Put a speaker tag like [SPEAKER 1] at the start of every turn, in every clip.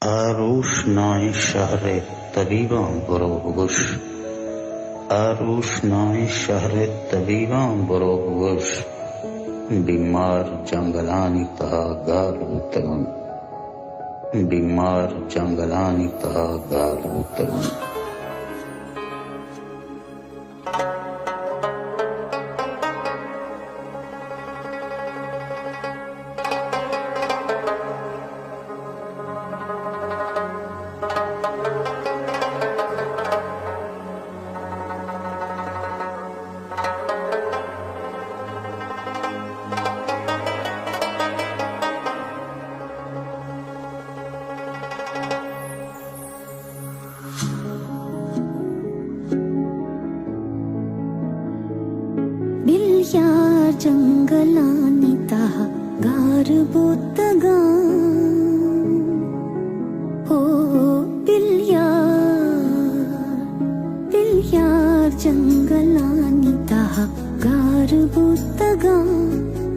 [SPEAKER 1] Aruşnay şehre tabiban buruş. Aruşnay şehre tabiban buruş. बीमार जंगलानी तहा गारुतगम बीमार जंगलानी तहा गारुतगम
[SPEAKER 2] बिल्ल्यार जंगलानी तहा गारबोतगा हो बिल्ल्यार जंगलानी तहा गारबोतगा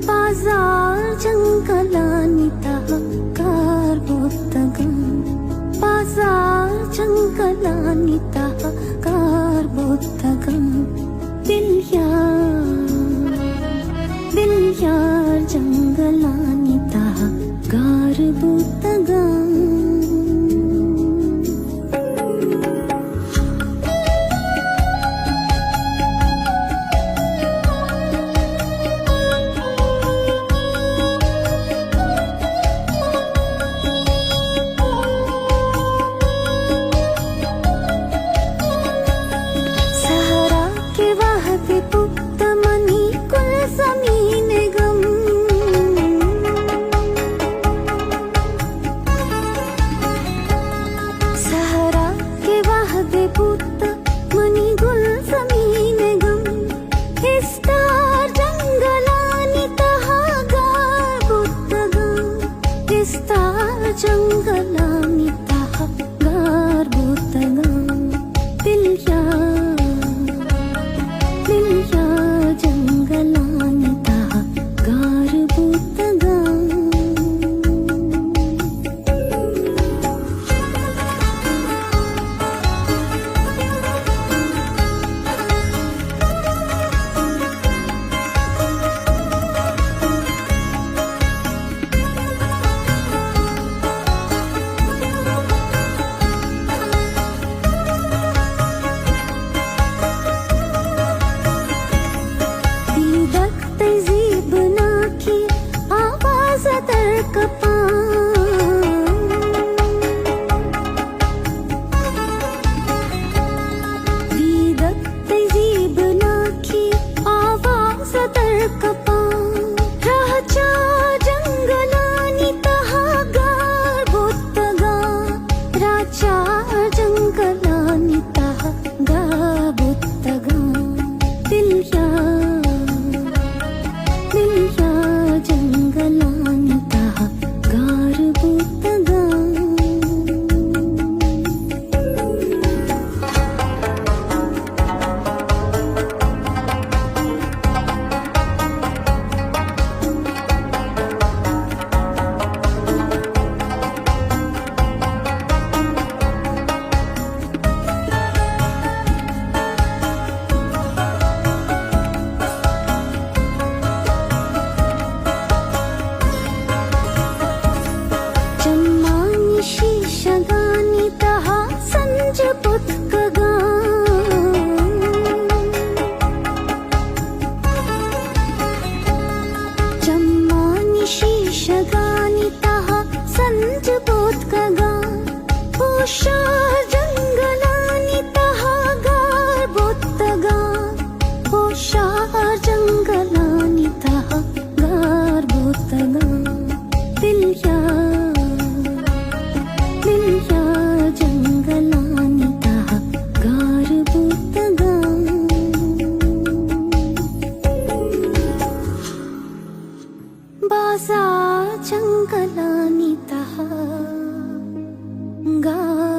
[SPEAKER 2] बाजार जंगलानी तहा गारबोतगा बाजार जंगलानी तहा गारबोतगा बिल्ल्यार जंगलानी तहा गारबोतगा सहरा के वाहते पुक्त मनी कुल जमीन गम सहरा के वाहते पुक्त मनी गुल जमीन गम इस्तार जंगलानी तहा गारबोतगा इस्तार जंगलानी तहा गारबोतगा बिल्ल्यार जंगलानी तहा गारबोतगा जंगलानी तहा गारबोतगा बिल्ल्यार जंगलानी तहा गारबोतगा शीशगानी तहा संज पुतगा जम्मानी शीशगानी तहा संज पुतगा होशार जंगलानी तहा गारबोतगा होशार जंगलानी तहा गारबोतगा बिल्ल्यार जंगलानी तहा गारबोतगा बाजार जंगलानी तहा गारबोतगा